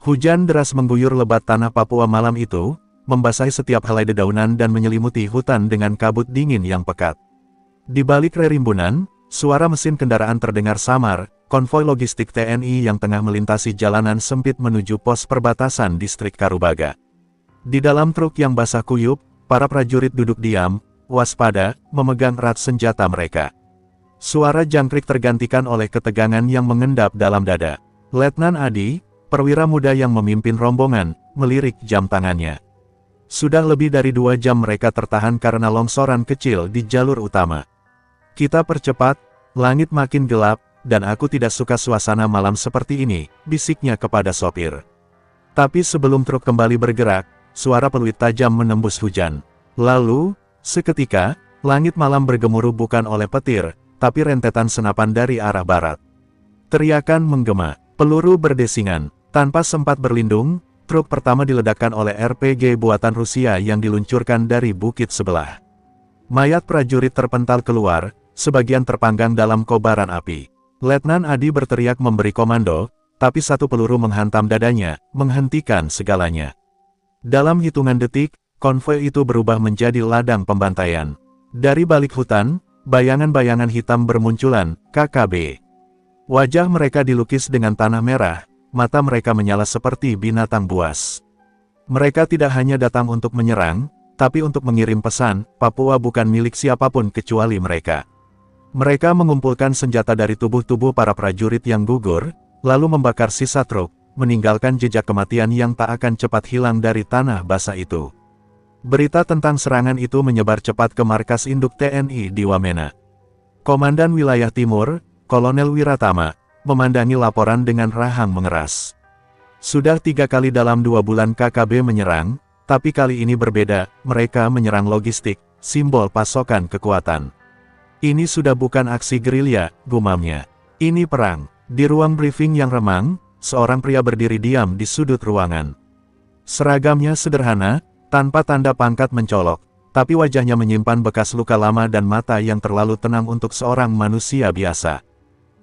Hujan deras mengguyur lebat tanah Papua malam itu, membasahi setiap helai dedaunan dan menyelimuti hutan dengan kabut dingin yang pekat. Di balik rerimbunan, suara mesin kendaraan terdengar samar, konvoi logistik TNI yang tengah melintasi jalanan sempit menuju pos perbatasan distrik Karubaga. Di dalam truk yang basah kuyup, para prajurit duduk diam, waspada, memegang erat senjata mereka. Suara jangkrik tergantikan oleh ketegangan yang mengendap dalam dada. Letnan Adi, perwira muda yang memimpin rombongan, melirik jam tangannya. Sudah lebih dari 2 jam mereka tertahan karena longsoran kecil di jalur utama. Kita percepat, langit makin gelap, dan aku tidak suka suasana malam seperti ini, bisiknya kepada sopir. Tapi sebelum truk kembali bergerak, suara peluit tajam menembus hujan. Lalu, seketika, langit malam bergemuruh bukan oleh petir, tapi rentetan senapan dari arah barat. Teriakan menggema, peluru berdesingan, tanpa sempat berlindung, truk pertama diledakkan oleh RPG buatan Rusia yang diluncurkan dari bukit sebelah. Mayat prajurit terpental keluar, sebagian terpanggang dalam kobaran api. Letnan Adi berteriak memberi komando, tapi satu peluru menghantam dadanya, menghentikan segalanya. Dalam hitungan detik, konvoi itu berubah menjadi ladang pembantaian. Dari balik hutan, bayangan-bayangan hitam bermunculan, KKB. Wajah mereka dilukis dengan tanah merah, mata mereka menyala seperti binatang buas. Mereka tidak hanya datang untuk menyerang, tapi untuk mengirim pesan, Papua bukan milik siapapun kecuali mereka. Mereka mengumpulkan senjata dari tubuh-tubuh para prajurit yang gugur, lalu membakar sisa truk, meninggalkan jejak kematian yang tak akan cepat hilang dari tanah basah itu. Berita tentang serangan itu menyebar cepat ke markas induk TNI di Wamena. Komandan Wilayah Timur, Kolonel Wiratama, memandangi laporan dengan rahang mengeras. Sudah 3 kali dalam 2 bulan KKB menyerang, tapi kali ini berbeda, mereka menyerang logistik, simbol pasokan kekuatan. Ini sudah bukan aksi gerilya, gumamnya. Ini perang. Di ruang briefing yang remang, seorang pria berdiri diam di sudut ruangan. Seragamnya sederhana, tanpa tanda pangkat mencolok, tapi wajahnya menyimpan bekas luka lama dan mata yang terlalu tenang untuk seorang manusia biasa.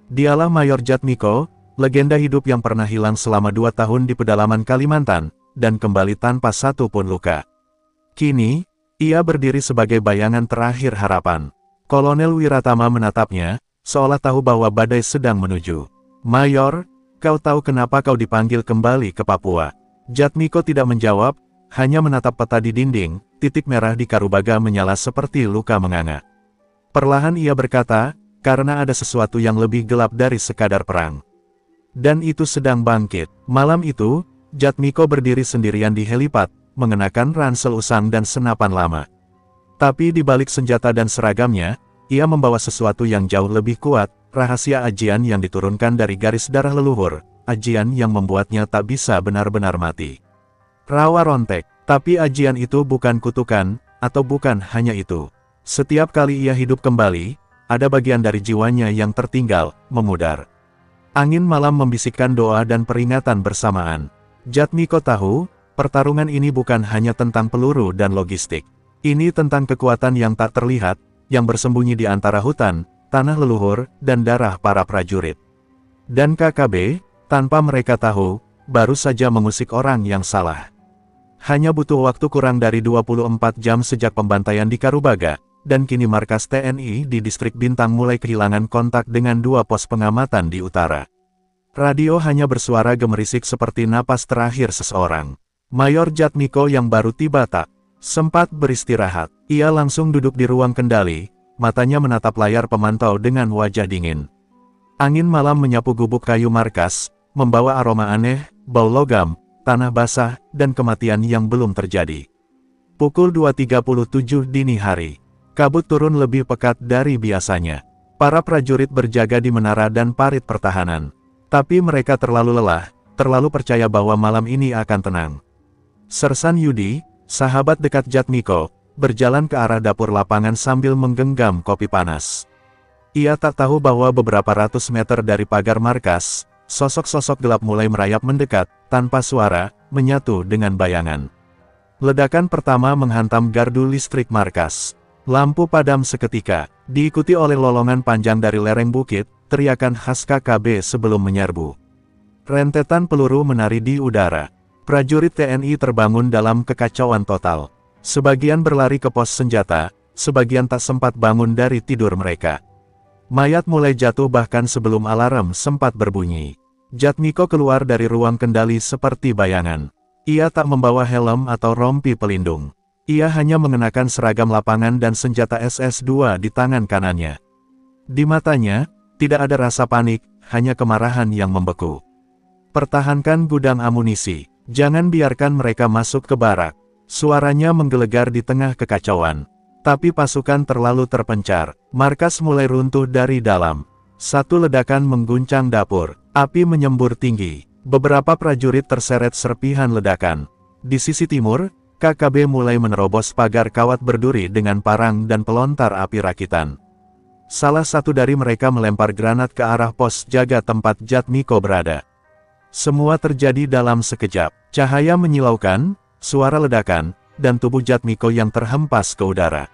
Dialah Mayor Jatmiko, legenda hidup yang pernah hilang selama 2 tahun di pedalaman Kalimantan, dan kembali tanpa satu pun luka. Kini, ia berdiri sebagai bayangan terakhir harapan. Kolonel Wiratama menatapnya, seolah tahu bahwa badai sedang menuju. Mayor, kau tahu kenapa kau dipanggil kembali ke Papua? Jatmiko tidak menjawab, hanya menatap peta di dinding, titik merah di Karubaga menyala seperti luka menganga. Perlahan ia berkata, karena ada sesuatu yang lebih gelap dari sekadar perang. Dan itu sedang bangkit. Malam itu, Jatmiko berdiri sendirian di helipad, mengenakan ransel usang dan senapan lama. Tapi di balik senjata dan seragamnya, ia membawa sesuatu yang jauh lebih kuat, rahasia ajian yang diturunkan dari garis darah leluhur, ajian yang membuatnya tak bisa benar-benar mati. Rawa rontek, tapi ajian itu bukan kutukan, atau bukan hanya itu. Setiap kali ia hidup kembali, ada bagian dari jiwanya yang tertinggal, memudar. Angin malam membisikkan doa dan peringatan bersamaan. Jatmiko tahu, pertarungan ini bukan hanya tentang peluru dan logistik. Ini tentang kekuatan yang tak terlihat, yang bersembunyi di antara hutan, tanah leluhur, dan darah para prajurit. Dan KKB, tanpa mereka tahu, baru saja mengusik orang yang salah. Hanya butuh waktu kurang dari 24 jam sejak pembantaian di Karubaga, dan kini markas TNI di distrik Bintang mulai kehilangan kontak dengan 2 pos pengamatan di utara. Radio hanya bersuara gemerisik seperti napas terakhir seseorang. Mayor Jatmiko yang baru tiba tak sempat beristirahat. Ia langsung duduk di ruang kendali, matanya menatap layar pemantau dengan wajah dingin. Angin malam menyapu gubuk kayu markas, membawa aroma aneh, bau logam, tanah basah, dan kematian yang belum terjadi. Pukul 2.37 dini hari. Kabut turun lebih pekat dari biasanya. Para prajurit berjaga di menara dan parit pertahanan. Tapi mereka terlalu lelah, terlalu percaya bahwa malam ini akan tenang. Sersan Yudi, sahabat dekat Jatmiko, berjalan ke arah dapur lapangan sambil menggenggam kopi panas. Ia tak tahu bahwa beberapa ratus meter dari pagar markas, sosok-sosok gelap mulai merayap mendekat, tanpa suara, menyatu dengan bayangan. Ledakan pertama menghantam gardu listrik markas. Lampu padam seketika, diikuti oleh lolongan panjang dari lereng bukit, teriakan khas KKB sebelum menyerbu. Rentetan peluru menari di udara. Prajurit TNI terbangun dalam kekacauan total. Sebagian berlari ke pos senjata, sebagian tak sempat bangun dari tidur mereka. Mayat mulai jatuh bahkan sebelum alarm sempat berbunyi. Jatmiko keluar dari ruang kendali seperti bayangan. Ia tak membawa helm atau rompi pelindung. Ia hanya mengenakan seragam lapangan dan senjata SS-2 di tangan kanannya. Di matanya, tidak ada rasa panik, hanya kemarahan yang membeku. Pertahankan gudang amunisi. Jangan biarkan mereka masuk ke barak. Suaranya menggelegar di tengah kekacauan. Tapi pasukan terlalu terpencar. Markas mulai runtuh dari dalam. Satu ledakan mengguncang dapur. Api menyembur tinggi. Beberapa prajurit terseret serpihan ledakan. Di sisi timur, KKB mulai menerobos pagar kawat berduri dengan parang dan pelontar api rakitan. Salah satu dari mereka melempar granat ke arah pos jaga tempat Jatmiko berada. Semua terjadi dalam sekejap. Cahaya menyilaukan, suara ledakan, dan tubuh Jatmiko yang terhempas ke udara.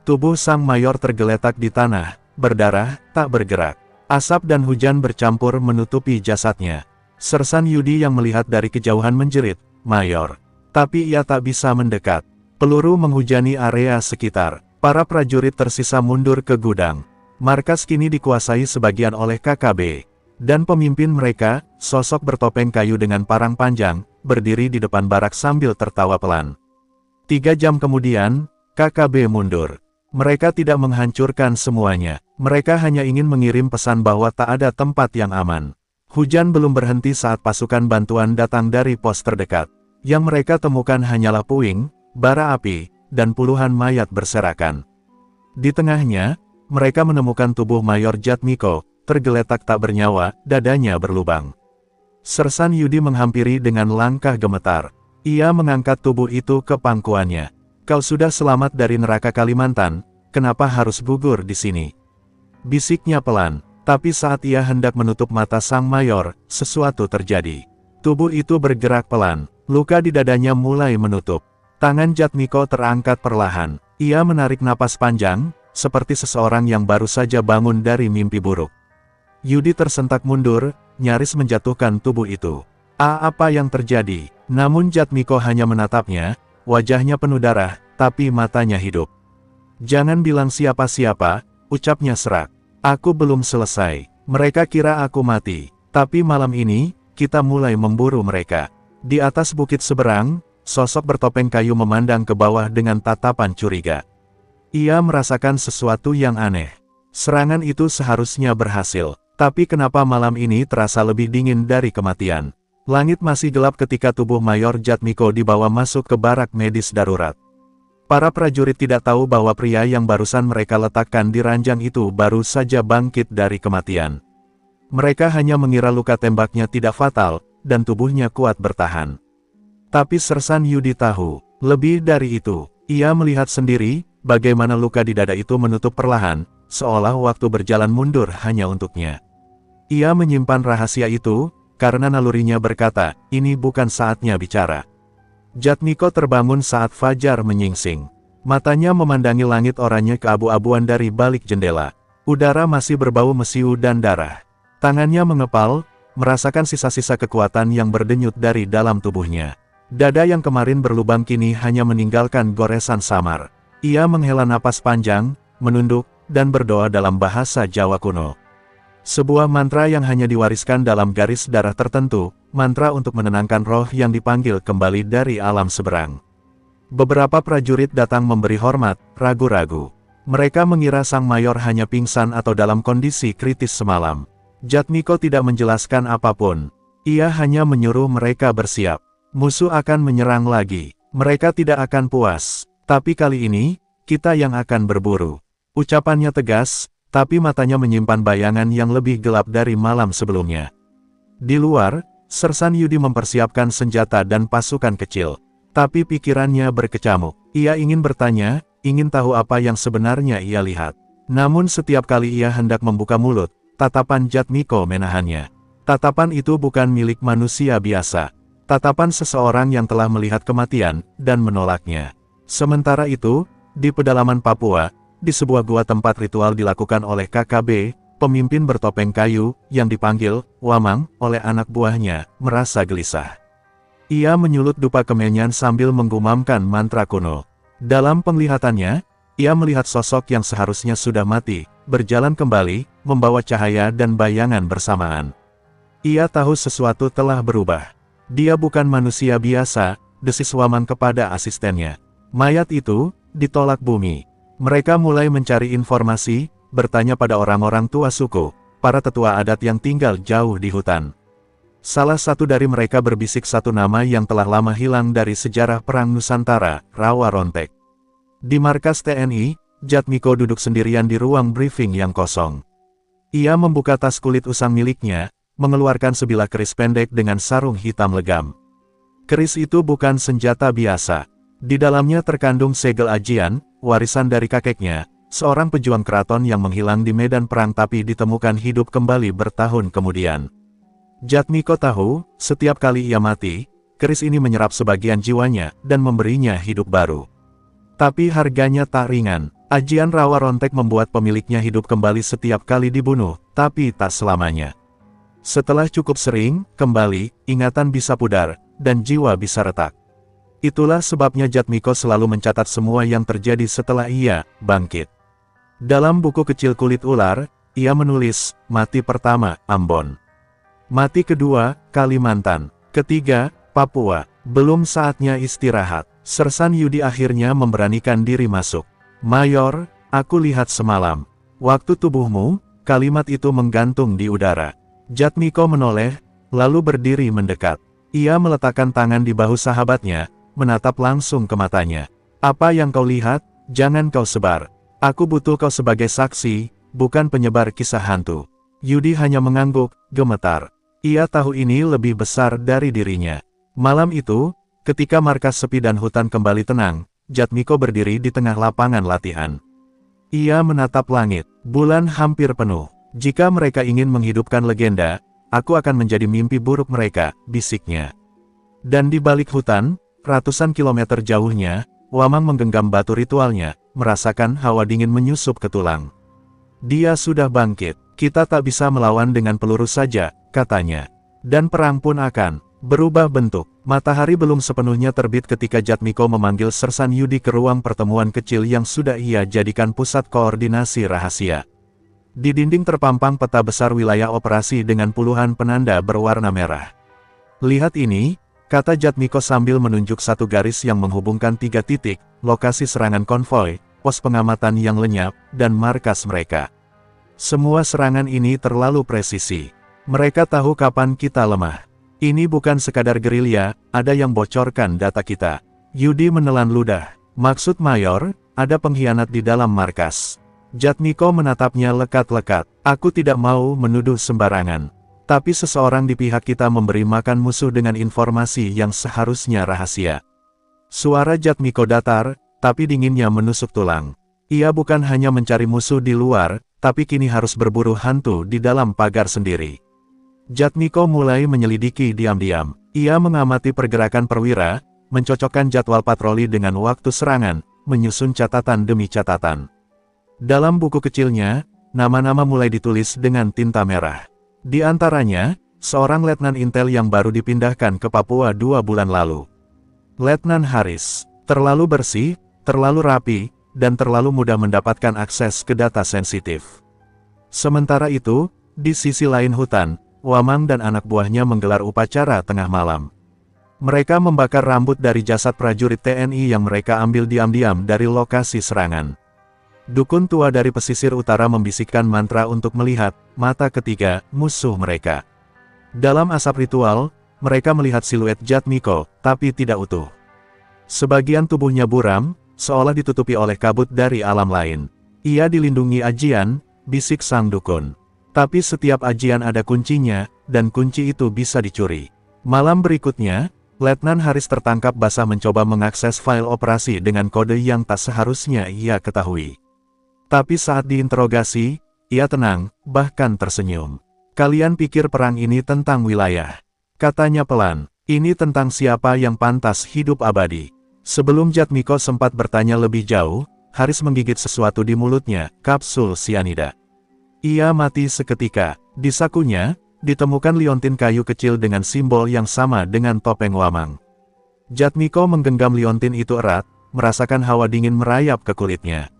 Tubuh sang mayor tergeletak di tanah, berdarah, tak bergerak. Asap dan hujan bercampur menutupi jasadnya. Sersan Yudi yang melihat dari kejauhan menjerit, "Mayor!" Tapi ia tak bisa mendekat. Peluru menghujani area sekitar. Para prajurit tersisa mundur ke gudang. Markas kini dikuasai sebagian oleh KKB. Dan pemimpin mereka, sosok bertopeng kayu dengan parang panjang, berdiri di depan barak sambil tertawa pelan. 3 jam kemudian, KKB mundur. Mereka tidak menghancurkan semuanya. Mereka hanya ingin mengirim pesan bahwa tak ada tempat yang aman. Hujan belum berhenti saat pasukan bantuan datang dari pos terdekat. Yang mereka temukan hanyalah puing, bara api, dan puluhan mayat berserakan. Di tengahnya, mereka menemukan tubuh Mayor Jatmiko, tergeletak tak bernyawa, dadanya berlubang. Sersan Yudi menghampiri dengan langkah gemetar. Ia mengangkat tubuh itu ke pangkuannya. "Kau sudah selamat dari neraka Kalimantan, kenapa harus gugur di sini?" Bisiknya pelan, tapi saat ia hendak menutup mata sang mayor, sesuatu terjadi. Tubuh itu bergerak pelan, luka di dadanya mulai menutup. Tangan Jatmiko terangkat perlahan. Ia menarik napas panjang, seperti seseorang yang baru saja bangun dari mimpi buruk. Yudi tersentak mundur, nyaris menjatuhkan tubuh itu. Apa yang terjadi? Namun Jatmiko hanya menatapnya, wajahnya penuh darah, tapi matanya hidup. "Jangan bilang siapa-siapa," ucapnya serak. "Aku belum selesai. Mereka kira aku mati. Tapi malam ini, kita mulai memburu mereka." Di atas bukit seberang, sosok bertopeng kayu memandang ke bawah dengan tatapan curiga. Ia merasakan sesuatu yang aneh. Serangan itu seharusnya berhasil. Tapi kenapa malam ini terasa lebih dingin dari kematian? Langit masih gelap ketika tubuh Mayor Jatmiko dibawa masuk ke barak medis darurat. Para prajurit tidak tahu bahwa pria yang barusan mereka letakkan di ranjang itu baru saja bangkit dari kematian. Mereka hanya mengira luka tembaknya tidak fatal, dan tubuhnya kuat bertahan. Tapi Sersan Yudi tahu, lebih dari itu. Ia melihat sendiri, bagaimana luka di dada itu menutup perlahan, seolah waktu berjalan mundur hanya untuknya. Ia menyimpan rahasia itu, karena nalurinya berkata, ini bukan saatnya bicara. Jatmiko terbangun saat fajar menyingsing. Matanya memandangi langit oranye keabu-abuan dari balik jendela. Udara masih berbau mesiu dan darah. Tangannya mengepal, merasakan sisa-sisa kekuatan yang berdenyut dari dalam tubuhnya. Dada yang kemarin berlubang kini hanya meninggalkan goresan samar. Ia menghela napas panjang, menunduk, dan berdoa dalam bahasa Jawa kuno. Sebuah mantra yang hanya diwariskan dalam garis darah tertentu, mantra untuk menenangkan roh yang dipanggil kembali dari alam seberang. Beberapa prajurit datang memberi hormat, ragu-ragu. Mereka mengira sang mayor hanya pingsan atau dalam kondisi kritis semalam. Jatmiko tidak menjelaskan apapun. Ia hanya menyuruh mereka bersiap. Musuh akan menyerang lagi. Mereka tidak akan puas. Tapi kali ini, kita yang akan berburu. Ucapannya tegas, tapi matanya menyimpan bayangan yang lebih gelap dari malam sebelumnya. Di luar, Sersan Yudi mempersiapkan senjata dan pasukan kecil. Tapi pikirannya berkecamuk. Ia ingin bertanya, ingin tahu apa yang sebenarnya ia lihat. Namun setiap kali ia hendak membuka mulut, tatapan Jatmiko menahannya. Tatapan itu bukan milik manusia biasa. Tatapan seseorang yang telah melihat kematian, dan menolaknya. Sementara itu, di pedalaman Papua, di sebuah gua tempat ritual dilakukan oleh KKB, pemimpin bertopeng kayu, yang dipanggil Wamang oleh anak buahnya, merasa gelisah. Ia menyulut dupa kemenyan sambil menggumamkan mantra kuno. Dalam penglihatannya, ia melihat sosok yang seharusnya sudah mati, berjalan kembali, membawa cahaya dan bayangan bersamaan. Ia tahu sesuatu telah berubah. Dia bukan manusia biasa, desis Wamang kepada asistennya. Mayat itu ditolak bumi. Mereka mulai mencari informasi, bertanya pada orang-orang tua suku, para tetua adat yang tinggal jauh di hutan. Salah satu dari mereka berbisik satu nama yang telah lama hilang dari sejarah Perang Nusantara, Rawa Rontek. Di markas TNI, Jatmiko duduk sendirian di ruang briefing yang kosong. Ia membuka tas kulit usang miliknya, mengeluarkan sebilah keris pendek dengan sarung hitam legam. Keris itu bukan senjata biasa. Di dalamnya terkandung segel ajian, warisan dari kakeknya, seorang pejuang keraton yang menghilang di medan perang tapi ditemukan hidup kembali bertahun kemudian. Jatmiko tahu, setiap kali ia mati, keris ini menyerap sebagian jiwanya, dan memberinya hidup baru. Tapi harganya tak ringan. Ajian Rawa Rontek membuat pemiliknya hidup kembali setiap kali dibunuh, tapi tak selamanya. Setelah cukup sering, kembali, ingatan bisa pudar, dan jiwa bisa retak. Itulah sebabnya Jatmiko selalu mencatat semua yang terjadi setelah ia bangkit. Dalam buku kecil kulit ular, ia menulis, mati pertama, Ambon. Mati kedua, Kalimantan. Ketiga, Papua. Belum saatnya istirahat. Sersan Yudi akhirnya memberanikan diri masuk. Mayor, aku lihat semalam. Waktu tubuhmu, kalimat itu menggantung di udara. Jatmiko menoleh, lalu berdiri mendekat. Ia meletakkan tangan di bahu sahabatnya, menatap langsung ke matanya. Apa yang kau lihat, jangan kau sebar. Aku butuh kau sebagai saksi, bukan penyebar kisah hantu. Yudi hanya mengangguk, gemetar. Ia tahu ini lebih besar dari dirinya. Malam itu, ketika markas sepi dan hutan kembali tenang, Jatmiko berdiri di tengah lapangan latihan. Ia menatap langit, bulan hampir penuh. Jika mereka ingin menghidupkan legenda, aku akan menjadi mimpi buruk mereka, bisiknya. Dan di balik hutan, ratusan kilometer jauhnya, Wamang menggenggam batu ritualnya, merasakan hawa dingin menyusup ke tulang. Dia sudah bangkit, kita tak bisa melawan dengan peluru saja, katanya. Dan perang pun akan berubah bentuk. Matahari belum sepenuhnya terbit ketika Jatmiko memanggil Sersan Yudi ke ruang pertemuan kecil yang sudah ia jadikan pusat koordinasi rahasia. Di dinding terpampang peta besar wilayah operasi dengan puluhan penanda berwarna merah. Lihat ini, kata Jatmiko sambil menunjuk satu garis yang menghubungkan 3 titik, lokasi serangan konvoi, pos pengamatan yang lenyap, dan markas mereka. Semua serangan ini terlalu presisi. Mereka tahu kapan kita lemah. Ini bukan sekadar gerilya, ada yang bocorkan data kita. Yudi menelan ludah. Maksud Mayor, ada pengkhianat di dalam markas. Jatmiko menatapnya lekat-lekat. Aku tidak mau menuduh sembarangan. Tapi seseorang di pihak kita memberi makan musuh dengan informasi yang seharusnya rahasia. Suara Jatmiko datar, tapi dinginnya menusuk tulang. Ia bukan hanya mencari musuh di luar, tapi kini harus berburu hantu di dalam pagar sendiri. Jatmiko mulai menyelidiki diam-diam. Ia mengamati pergerakan perwira, mencocokkan jadwal patroli dengan waktu serangan, menyusun catatan demi catatan. Dalam buku kecilnya, nama-nama mulai ditulis dengan tinta merah. Di antaranya, seorang letnan intel yang baru dipindahkan ke Papua 2 bulan lalu. Letnan Haris, terlalu bersih, terlalu rapi, dan terlalu mudah mendapatkan akses ke data sensitif. Sementara itu, di sisi lain hutan, Wamang dan anak buahnya menggelar upacara tengah malam. Mereka membakar rambut dari jasad prajurit TNI yang mereka ambil diam-diam dari lokasi serangan. Dukun tua dari pesisir utara membisikkan mantra untuk melihat mata ketiga musuh mereka. Dalam asap ritual, mereka melihat siluet Jatmiko, tapi tidak utuh. Sebagian tubuhnya buram, seolah ditutupi oleh kabut dari alam lain. Ia dilindungi ajian, bisik sang dukun. Tapi setiap ajian ada kuncinya, dan kunci itu bisa dicuri. Malam berikutnya, Letnan Haris tertangkap basah mencoba mengakses file operasi dengan kode yang tak seharusnya ia ketahui. Tapi saat diinterogasi, ia tenang, bahkan tersenyum. Kalian pikir perang ini tentang wilayah? Katanya pelan, ini tentang siapa yang pantas hidup abadi. Sebelum Jatmiko sempat bertanya lebih jauh, Haris menggigit sesuatu di mulutnya, kapsul sianida. Ia mati seketika. Di sakunya, ditemukan liontin kayu kecil dengan simbol yang sama dengan topeng Wamang. Jatmiko menggenggam liontin itu erat, merasakan hawa dingin merayap ke kulitnya.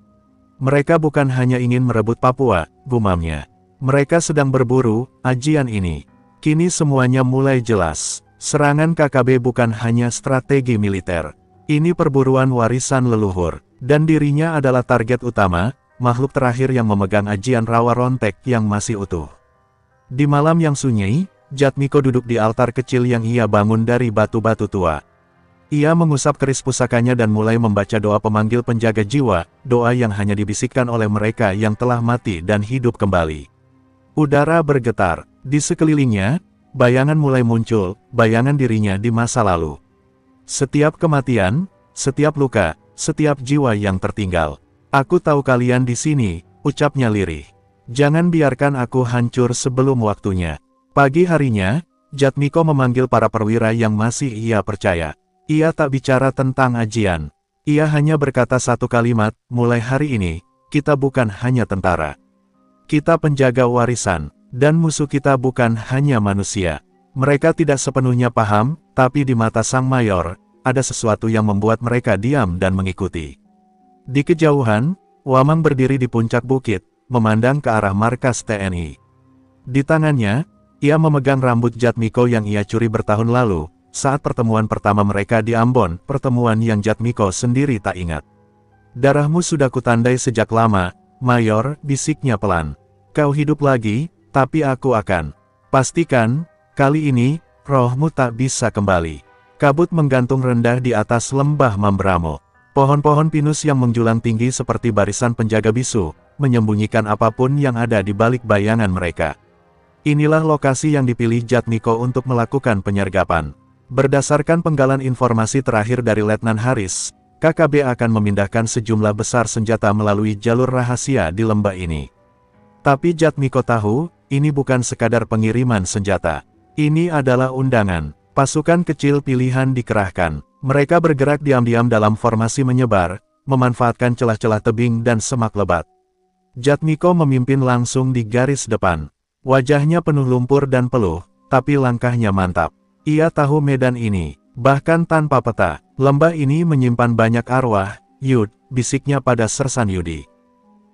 Mereka bukan hanya ingin merebut Papua, gumamnya. Mereka sedang berburu ajian ini. Kini semuanya mulai jelas. Serangan KKB bukan hanya strategi militer. Ini perburuan warisan leluhur. Dan dirinya adalah target utama, makhluk terakhir yang memegang ajian rawa rontek yang masih utuh. Di malam yang sunyi, Jatmiko duduk di altar kecil yang ia bangun dari batu-batu tua. Ia mengusap keris pusakanya dan mulai membaca doa pemanggil penjaga jiwa, doa yang hanya dibisikkan oleh mereka yang telah mati dan hidup kembali. Udara bergetar, di sekelilingnya, bayangan mulai muncul, bayangan dirinya di masa lalu. Setiap kematian, setiap luka, setiap jiwa yang tertinggal. Aku tahu kalian di sini, ucapnya lirih. Jangan biarkan aku hancur sebelum waktunya. Pagi harinya, Jatmiko memanggil para perwira yang masih ia percaya. Ia tak bicara tentang ajian. Ia hanya berkata satu kalimat, mulai hari ini, kita bukan hanya tentara. Kita penjaga warisan, dan musuh kita bukan hanya manusia. Mereka tidak sepenuhnya paham, tapi di mata Sang Mayor, ada sesuatu yang membuat mereka diam dan mengikuti. Di kejauhan, Wamang berdiri di puncak bukit, memandang ke arah markas TNI. Di tangannya, ia memegang rambut Jatmiko yang ia curi bertahun lalu, saat pertemuan pertama mereka di Ambon, pertemuan yang Jatmiko sendiri tak ingat. Darahmu sudah kutandai sejak lama, Mayor, bisiknya pelan. Kau hidup lagi, tapi aku akan pastikan, kali ini, rohmu tak bisa kembali. Kabut menggantung rendah di atas lembah Mambramo. Pohon-pohon pinus yang menjulang tinggi seperti barisan penjaga bisu, menyembunyikan apapun yang ada di balik bayangan mereka. Inilah lokasi yang dipilih Jatmiko untuk melakukan penyergapan. Berdasarkan penggalan informasi terakhir dari Letnan Haris, KKB akan memindahkan sejumlah besar senjata melalui jalur rahasia di lembah ini. Tapi Jatmiko tahu, ini bukan sekadar pengiriman senjata. Ini adalah undangan. Pasukan kecil pilihan dikerahkan. Mereka bergerak diam-diam dalam formasi menyebar, memanfaatkan celah-celah tebing dan semak lebat. Jatmiko memimpin langsung di garis depan. Wajahnya penuh lumpur dan peluh, tapi langkahnya mantap. Ia tahu medan ini, bahkan tanpa peta. Lembah ini menyimpan banyak arwah, Yud, bisiknya pada Sersan Yudi.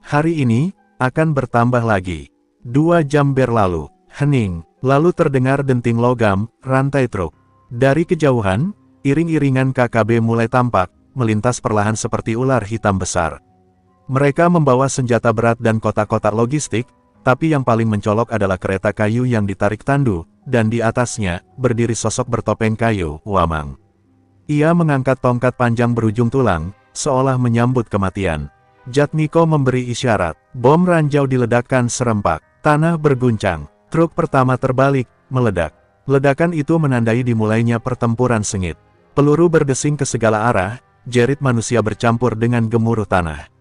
Hari ini, akan bertambah lagi. 2 jam berlalu, hening, lalu terdengar denting logam, rantai truk. Dari kejauhan, iring-iringan KKB mulai tampak, melintas perlahan seperti ular hitam besar. Mereka membawa senjata berat dan kotak-kotak logistik, tapi yang paling mencolok adalah kereta kayu yang ditarik tandu, dan di atasnya, berdiri sosok bertopeng kayu, Wamang. Ia mengangkat tongkat panjang berujung tulang, seolah menyambut kematian. Jatmiko memberi isyarat, bom ranjau diledakkan serempak, tanah berguncang, truk pertama terbalik, meledak. Ledakan itu menandai dimulainya pertempuran sengit. Peluru berdesing ke segala arah, jerit manusia bercampur dengan gemuruh tanah.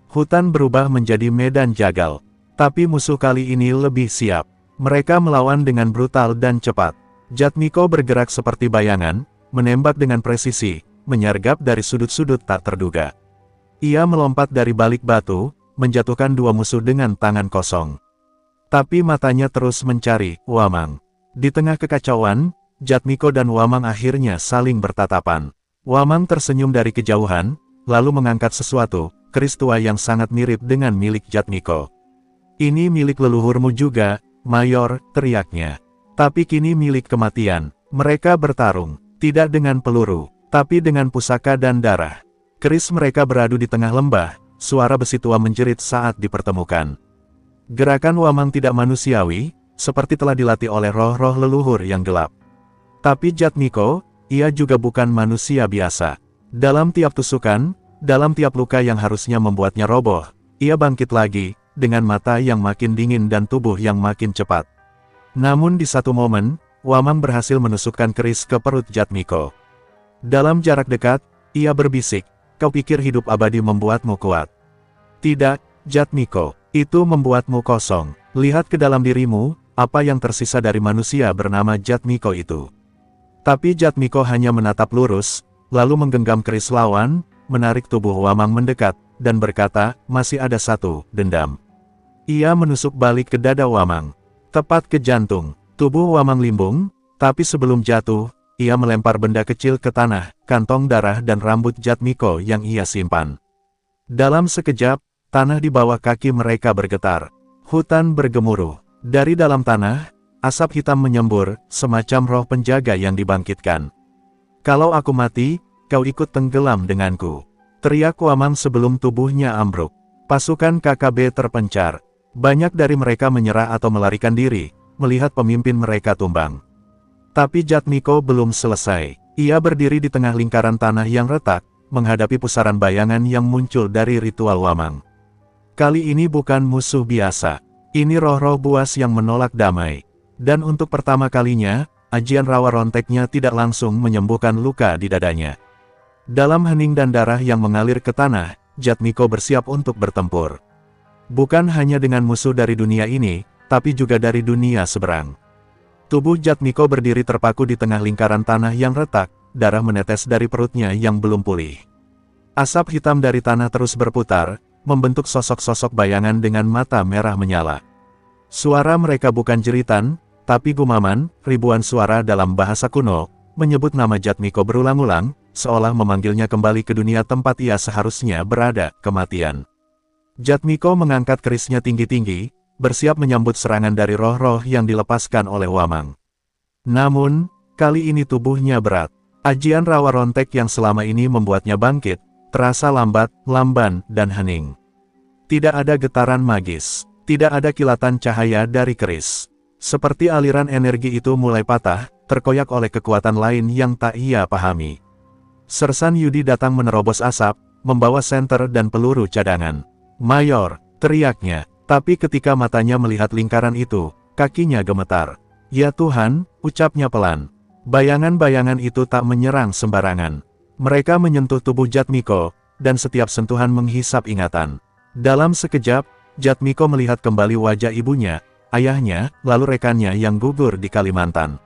Hutan berubah menjadi medan jagal. Tapi musuh kali ini lebih siap. Mereka melawan dengan brutal dan cepat. Jatmiko bergerak seperti bayangan, menembak dengan presisi, menyergap dari sudut-sudut tak terduga. Ia melompat dari balik batu, menjatuhkan 2 musuh dengan tangan kosong. Tapi matanya terus mencari Wamang. Di tengah kekacauan, Jatmiko dan Wamang akhirnya saling bertatapan. Wamang tersenyum dari kejauhan, lalu mengangkat sesuatu, keris tua yang sangat mirip dengan milik Jatmiko. Ini milik leluhurmu juga, Mayor, teriaknya. Tapi kini milik kematian. Mereka bertarung, tidak dengan peluru, tapi dengan pusaka dan darah. Keris mereka beradu di tengah lembah, suara besi tua menjerit saat dipertemukan. Gerakan Wamang tidak manusiawi, seperti telah dilatih oleh roh-roh leluhur yang gelap. Tapi Jatmiko, ia juga bukan manusia biasa. Dalam tiap tusukan, dalam tiap luka yang harusnya membuatnya roboh, ia bangkit lagi, dengan mata yang makin dingin dan tubuh yang makin cepat. Namun di satu momen, Wamang berhasil menusukkan keris ke perut Jatmiko. Dalam jarak dekat, ia berbisik, kau pikir hidup abadi membuatmu kuat? Tidak, Jatmiko, itu membuatmu kosong. Lihat ke dalam dirimu, apa yang tersisa dari manusia bernama Jatmiko itu. Tapi Jatmiko hanya menatap lurus, lalu menggenggam keris lawan, menarik tubuh Wamang mendekat, dan berkata, masih ada satu, dendam. Ia menusuk balik ke dada Wamang. Tepat ke jantung. Tubuh Wamang limbung, tapi sebelum jatuh, ia melempar benda kecil ke tanah, kantong darah dan rambut Jatmiko yang ia simpan. Dalam sekejap, tanah di bawah kaki mereka bergetar. Hutan bergemuruh. Dari dalam tanah, asap hitam menyembur, semacam roh penjaga yang dibangkitkan. "Kalau aku mati, kau ikut tenggelam denganku," teriak Wamang sebelum tubuhnya ambruk. Pasukan KKB terpencar. Banyak dari mereka menyerah atau melarikan diri, melihat pemimpin mereka tumbang. Tapi Jatmiko belum selesai. Ia berdiri di tengah lingkaran tanah yang retak, menghadapi pusaran bayangan yang muncul dari ritual Wamang. Kali ini bukan musuh biasa. Ini roh-roh buas yang menolak damai. Dan untuk pertama kalinya, ajian rawa ronteknya tidak langsung menyembuhkan luka di dadanya. Dalam hening dan darah yang mengalir ke tanah, Jatmiko bersiap untuk bertempur. Bukan hanya dengan musuh dari dunia ini, tapi juga dari dunia seberang. Tubuh Jatmiko berdiri terpaku di tengah lingkaran tanah yang retak, darah menetes dari perutnya yang belum pulih. Asap hitam dari tanah terus berputar, membentuk sosok-sosok bayangan dengan mata merah menyala. Suara mereka bukan jeritan, tapi gumaman. Ribuan suara dalam bahasa kuno, menyebut nama Jatmiko berulang-ulang, seolah memanggilnya kembali ke dunia tempat ia seharusnya berada, kematian. Jatmiko mengangkat kerisnya tinggi-tinggi, bersiap menyambut serangan dari roh-roh yang dilepaskan oleh Wamang. Namun, kali ini tubuhnya berat. Ajian rawa rontek yang selama ini membuatnya bangkit, terasa lambat, lamban, dan hening. Tidak ada getaran magis, tidak ada kilatan cahaya dari keris. Seperti aliran energi itu mulai patah, terkoyak oleh kekuatan lain yang tak ia pahami. Sersan Yudi datang menerobos asap, membawa senter dan peluru cadangan. "Mayor!" teriaknya. Tapi ketika matanya melihat lingkaran itu, kakinya gemetar. "Ya Tuhan," ucapnya pelan. Bayangan-bayangan itu tak menyerang sembarangan. Mereka menyentuh tubuh Jatmiko, dan setiap sentuhan menghisap ingatan. Dalam sekejap, Jatmiko melihat kembali wajah ibunya, ayahnya, lalu rekannya yang gugur di Kalimantan.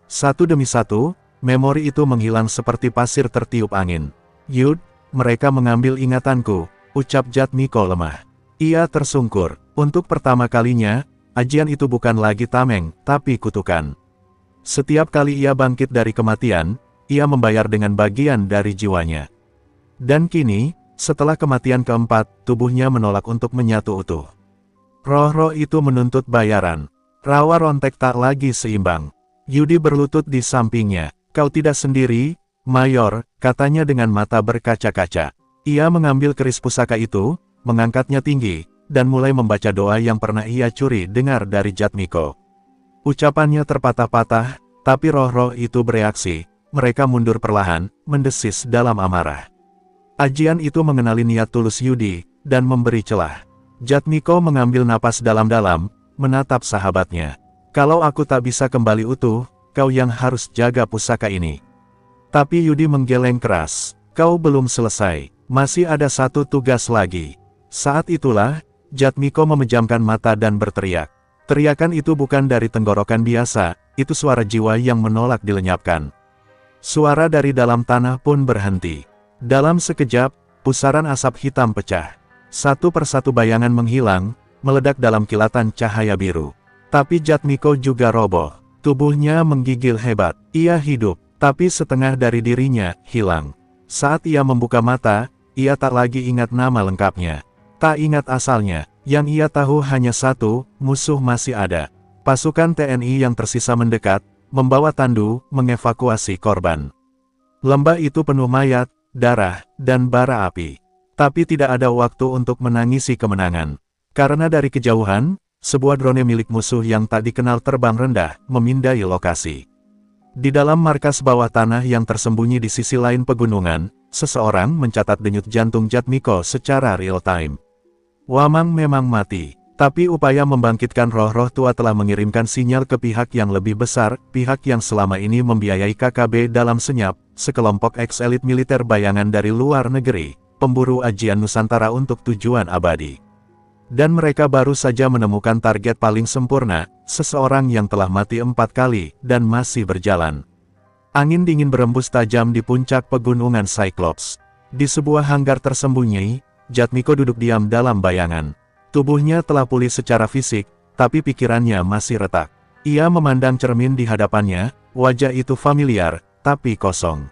Satu demi satu, memori itu menghilang seperti pasir tertiup angin. "Yud, mereka mengambil ingatanku," ucap Jatmiko lemah. Ia tersungkur. Untuk pertama kalinya, ajian itu bukan lagi tameng, tapi kutukan. Setiap kali ia bangkit dari kematian, ia membayar dengan bagian dari jiwanya. Dan kini, setelah kematian keempat, tubuhnya menolak untuk menyatu utuh. Roh-roh itu menuntut bayaran. Rawa rontek tak lagi seimbang. Yudi berlutut di sampingnya. "Kau tidak sendiri, Mayor," katanya dengan mata berkaca-kaca. Ia mengambil keris pusaka itu, mengangkatnya tinggi, dan mulai membaca doa yang pernah ia curi dengar dari Jatmiko. Ucapannya terpatah-patah, tapi roh-roh itu bereaksi. Mereka mundur perlahan, mendesis dalam amarah. Ajian itu mengenali niat tulus Yudi, dan memberi celah. Jatmiko mengambil napas dalam-dalam, menatap sahabatnya. "Kalau aku tak bisa kembali utuh, kau yang harus jaga pusaka ini." Tapi Yudi menggeleng keras. "Kau belum selesai, masih ada satu tugas lagi." Saat itulah, Jatmiko memejamkan mata dan berteriak. Teriakan itu bukan dari tenggorokan biasa, itu suara jiwa yang menolak dilenyapkan. Suara dari dalam tanah pun berhenti. Dalam sekejap, pusaran asap hitam pecah. Satu persatu bayangan menghilang, meledak dalam kilatan cahaya biru. Tapi Jatmiko juga roboh. Tubuhnya menggigil hebat. Ia hidup, tapi setengah dari dirinya hilang. Saat ia membuka mata, ia tak lagi ingat nama lengkapnya. Tak ingat asalnya, yang ia tahu hanya satu, musuh masih ada. Pasukan TNI yang tersisa mendekat, membawa tandu, mengevakuasi korban. Lembah itu penuh mayat, darah, dan bara api. Tapi tidak ada waktu untuk menangisi kemenangan. Karena dari kejauhan, sebuah drone milik musuh yang tak dikenal terbang rendah, memindai lokasi. Di dalam markas bawah tanah yang tersembunyi di sisi lain pegunungan, seseorang mencatat denyut jantung Jatmiko secara real-time. Wamang memang mati, tapi upaya membangkitkan roh-roh tua telah mengirimkan sinyal ke pihak yang lebih besar, pihak yang selama ini membiayai KKB dalam senyap, sekelompok ex-elit militer bayangan dari luar negeri, pemburu ajian Nusantara untuk tujuan abadi. Dan mereka baru saja menemukan target paling sempurna, seseorang yang telah mati 4 kali, dan masih berjalan. Angin dingin berembus tajam di puncak pegunungan Cyclops. Di sebuah hanggar tersembunyi, Jatmiko duduk diam dalam bayangan. Tubuhnya telah pulih secara fisik, tapi pikirannya masih retak. Ia memandang cermin di hadapannya, wajah itu familiar, tapi kosong.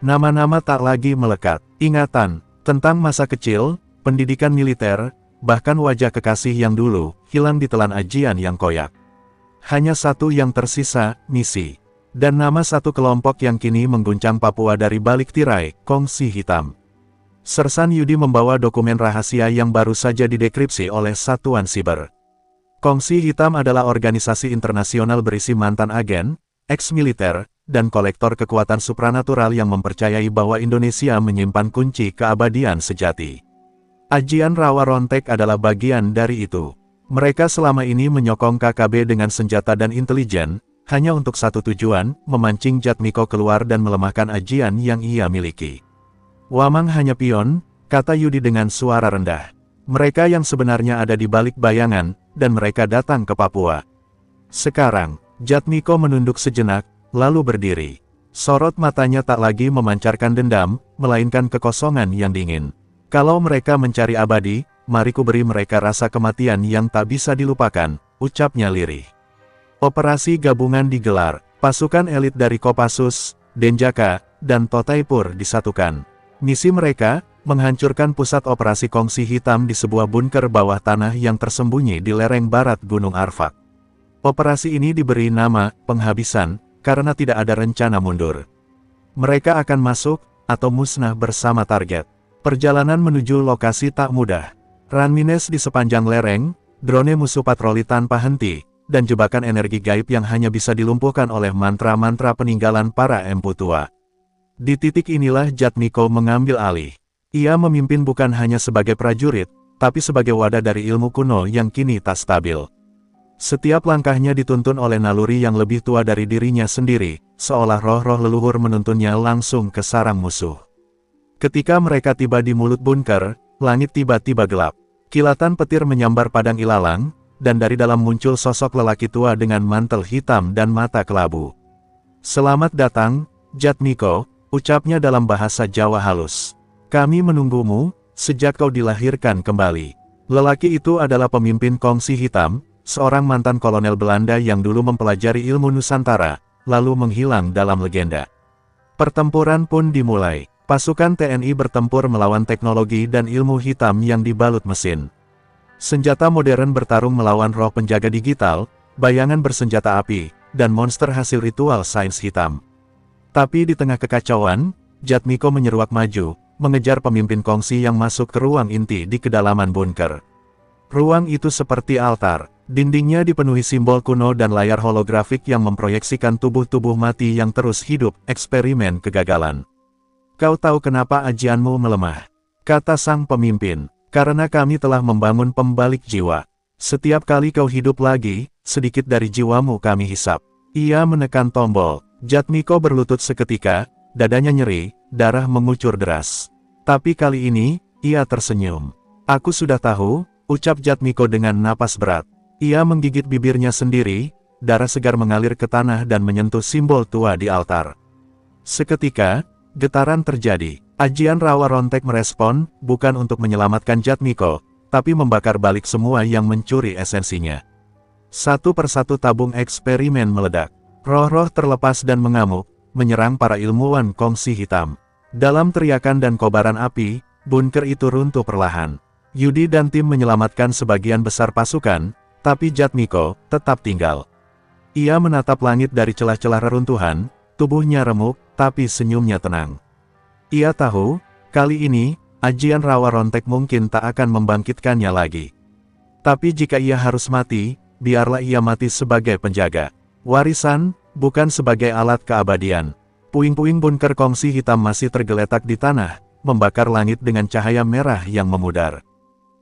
Nama-nama tak lagi melekat. Ingatan tentang masa kecil, pendidikan militer, bahkan wajah kekasih yang dulu, hilang ditelan ajian yang koyak. Hanya satu yang tersisa, misi. Dan nama satu kelompok yang kini mengguncang Papua dari balik tirai, Kongsi Hitam. Sersan Yudi membawa dokumen rahasia yang baru saja didekripsi oleh satuan siber. Kongsi Hitam adalah organisasi internasional berisi mantan agen, ex-militer, dan kolektor kekuatan supranatural yang mempercayai bahwa Indonesia menyimpan kunci keabadian sejati. Ajian Rawa Rontek adalah bagian dari itu. Mereka selama ini menyokong KKB dengan senjata dan intelijen, hanya untuk satu tujuan, memancing Jatmiko keluar dan melemahkan ajian yang ia miliki. Wamang hanya pion, kata Yudi dengan suara rendah. Mereka yang sebenarnya ada di balik bayangan, dan mereka datang ke Papua. Sekarang, Jatmiko menunduk sejenak, lalu berdiri. Sorot matanya tak lagi memancarkan dendam, melainkan kekosongan yang dingin. Kalau mereka mencari abadi, mari ku beri mereka rasa kematian yang tak bisa dilupakan, ucapnya lirih. Operasi gabungan digelar, pasukan elit dari Kopassus, Denjaka, dan Totaipur disatukan. Misi mereka, menghancurkan pusat operasi Kongsi Hitam di sebuah bunker bawah tanah yang tersembunyi di lereng barat Gunung Arfak. Operasi ini diberi nama, penghabisan, karena tidak ada rencana mundur. Mereka akan masuk, atau musnah bersama target. Perjalanan menuju lokasi tak mudah. Ranmines di sepanjang lereng, drone musuh patroli tanpa henti, dan jebakan energi gaib yang hanya bisa dilumpuhkan oleh mantra-mantra peninggalan para empu tua. Di titik inilah Jatmiko mengambil alih. Ia memimpin bukan hanya sebagai prajurit, tapi sebagai wadah dari ilmu kuno yang kini tak stabil. Setiap langkahnya dituntun oleh naluri yang lebih tua dari dirinya sendiri, seolah roh-roh leluhur menuntunnya langsung ke sarang musuh. Ketika mereka tiba di mulut bunker, langit tiba-tiba gelap. Kilatan petir menyambar padang ilalang, dan dari dalam muncul sosok lelaki tua dengan mantel hitam dan mata kelabu. "Selamat datang, Jatmiko," ucapnya dalam bahasa Jawa halus. "Kami menunggumu, sejak kau dilahirkan kembali." Lelaki itu adalah pemimpin Kongsi Hitam, seorang mantan kolonel Belanda yang dulu mempelajari ilmu Nusantara, lalu menghilang dalam legenda. Pertempuran pun dimulai. Pasukan TNI bertempur melawan teknologi dan ilmu hitam yang dibalut mesin. Senjata modern bertarung melawan roh penjaga digital, bayangan bersenjata api, dan monster hasil ritual sains hitam. Tapi di tengah kekacauan, Jatmiko menyeruak maju, mengejar pemimpin Kongsi yang masuk ke ruang inti di kedalaman bunker. Ruang itu seperti altar, dindingnya dipenuhi simbol kuno dan layar holografik yang memproyeksikan tubuh-tubuh mati yang terus hidup, eksperimen kegagalan. "Kau tahu kenapa ajianmu melemah?" kata sang pemimpin. "Karena kami telah membangun pembalik jiwa. Setiap kali kau hidup lagi, sedikit dari jiwamu kami hisap." Ia menekan tombol. Jatmiko berlutut seketika, dadanya nyeri, darah mengucur deras. Tapi kali ini, ia tersenyum. "Aku sudah tahu," ucap Jatmiko dengan napas berat. Ia menggigit bibirnya sendiri, darah segar mengalir ke tanah dan menyentuh simbol tua di altar. Seketika, getaran terjadi. Ajian Rawa Rontek merespon, bukan untuk menyelamatkan Jatmiko, tapi membakar balik semua yang mencuri esensinya. Satu persatu tabung eksperimen meledak. Roh-roh terlepas dan mengamuk, menyerang para ilmuwan Kongsi Hitam. Dalam teriakan dan kobaran api, bunker itu runtuh perlahan. Yudi dan tim menyelamatkan sebagian besar pasukan, tapi Jatmiko tetap tinggal. Ia menatap langit dari celah-celah reruntuhan, tubuhnya remuk, tapi senyumnya tenang. Ia tahu, kali ini, ajian Rawa Rontek mungkin tak akan membangkitkannya lagi. Tapi jika ia harus mati, biarlah ia mati sebagai penjaga warisan, bukan sebagai alat keabadian. Puing-puing bunker Kongsi Hitam masih tergeletak di tanah, membakar langit dengan cahaya merah yang memudar.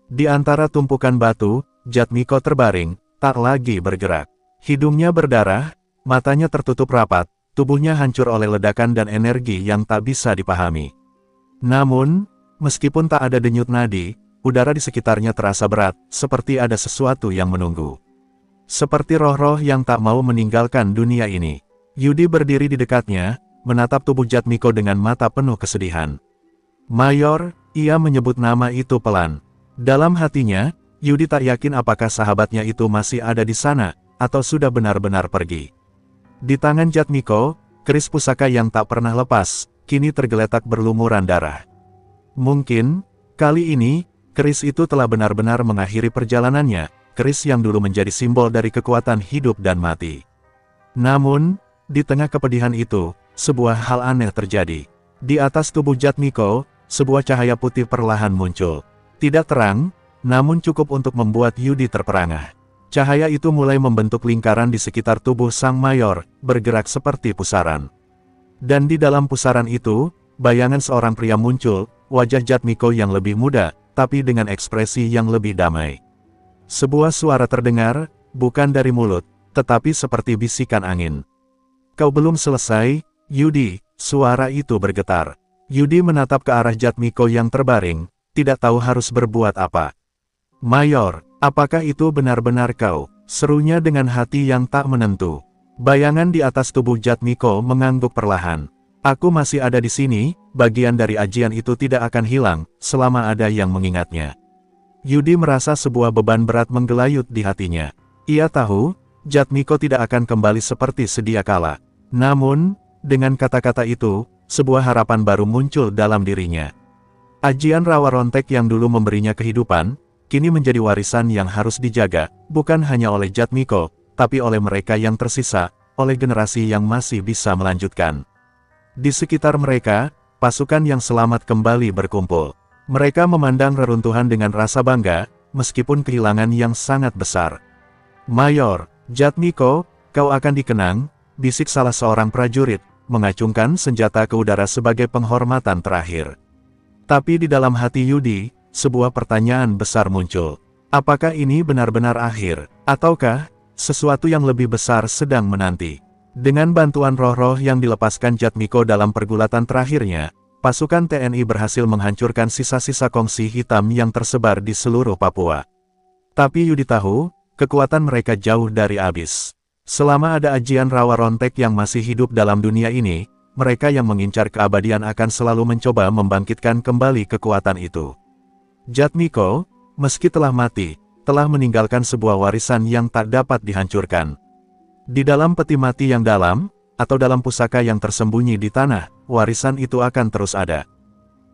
Di antara tumpukan batu, Jatmiko terbaring, tak lagi bergerak. Hidungnya berdarah, matanya tertutup rapat, tubuhnya hancur oleh ledakan dan energi yang tak bisa dipahami. Namun, meskipun tak ada denyut nadi, udara di sekitarnya terasa berat, seperti ada sesuatu yang menunggu. Seperti roh-roh yang tak mau meninggalkan dunia ini. Yudi berdiri di dekatnya, menatap tubuh Jatmiko dengan mata penuh kesedihan. "Mayor," ia menyebut nama itu pelan. Dalam hatinya, Yudi tak yakin apakah sahabatnya itu masih ada di sana, atau sudah benar-benar pergi. Di tangan Jatmiko, keris pusaka yang tak pernah lepas, kini tergeletak berlumuran darah. Mungkin, kali ini, keris itu telah benar-benar mengakhiri perjalanannya, keris yang dulu menjadi simbol dari kekuatan hidup dan mati. Namun, di tengah kepedihan itu, sebuah hal aneh terjadi. Di atas tubuh Jatmiko, sebuah cahaya putih perlahan muncul. Tidak terang, namun cukup untuk membuat Yudi terperangah. Cahaya itu mulai membentuk lingkaran di sekitar tubuh sang mayor, bergerak seperti pusaran. Dan di dalam pusaran itu, bayangan seorang pria muncul, wajah Jatmiko yang lebih muda, tapi dengan ekspresi yang lebih damai. Sebuah suara terdengar, bukan dari mulut, tetapi seperti bisikan angin. "Kau belum selesai, Yudi," suara itu bergetar. Yudi menatap ke arah Jatmiko yang terbaring, tidak tahu harus berbuat apa. "Mayor, apakah itu benar-benar kau?" serunya dengan hati yang tak menentu. Bayangan di atas tubuh Jatmiko mengangguk perlahan. "Aku masih ada di sini, bagian dari ajian itu tidak akan hilang, selama ada yang mengingatnya." Yudi merasa sebuah beban berat menggelayut di hatinya. Ia tahu, Jatmiko tidak akan kembali seperti sedia kala. Namun, dengan kata-kata itu, sebuah harapan baru muncul dalam dirinya. Ajian rawa rontek yang dulu memberinya kehidupan, kini menjadi warisan yang harus dijaga, bukan hanya oleh Jatmiko, tapi oleh mereka yang tersisa, oleh generasi yang masih bisa melanjutkan. Di sekitar mereka, pasukan yang selamat kembali berkumpul. Mereka memandang reruntuhan dengan rasa bangga, meskipun kehilangan yang sangat besar. "Mayor, Jatmiko, kau akan dikenang," bisik salah seorang prajurit, mengacungkan senjata ke udara sebagai penghormatan terakhir. Tapi di dalam hati Yudi, sebuah pertanyaan besar muncul. Apakah ini benar-benar akhir, ataukah sesuatu yang lebih besar sedang menanti? Dengan bantuan roh-roh yang dilepaskan Jatmiko dalam pergulatan terakhirnya, pasukan TNI berhasil menghancurkan sisa-sisa kongsi hitam yang tersebar di seluruh Papua. Tapi Yudi tahu, kekuatan mereka jauh dari habis. Selama ada ajian rawa rontek yang masih hidup dalam dunia ini, mereka yang mengincar keabadian akan selalu mencoba membangkitkan kembali kekuatan itu. Jatmiko, meski telah mati, telah meninggalkan sebuah warisan yang tak dapat dihancurkan. Di dalam peti mati yang dalam, atau dalam pusaka yang tersembunyi di tanah, warisan itu akan terus ada.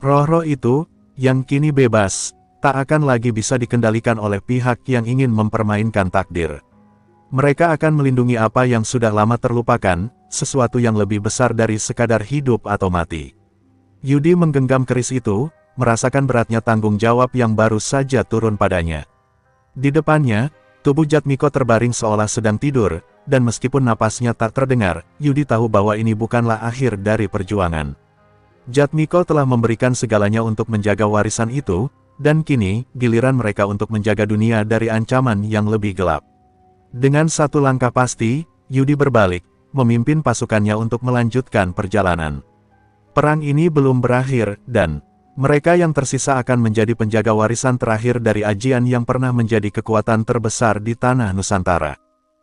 Roh-roh itu, yang kini bebas, tak akan lagi bisa dikendalikan oleh pihak yang ingin mempermainkan takdir. Mereka akan melindungi apa yang sudah lama terlupakan, sesuatu yang lebih besar dari sekadar hidup atau mati. Yudi menggenggam keris itu, merasakan beratnya tanggung jawab yang baru saja turun padanya. Di depannya, tubuh Jatmiko terbaring seolah sedang tidur, dan meskipun napasnya tak terdengar, Yudi tahu bahwa ini bukanlah akhir dari perjuangan. Jatmiko telah memberikan segalanya untuk menjaga warisan itu, dan kini, giliran mereka untuk menjaga dunia dari ancaman yang lebih gelap. Dengan satu langkah pasti, Yudi berbalik, memimpin pasukannya untuk melanjutkan perjalanan. Perang ini belum berakhir, dan mereka yang tersisa akan menjadi penjaga warisan terakhir dari ajian yang pernah menjadi kekuatan terbesar di tanah Nusantara.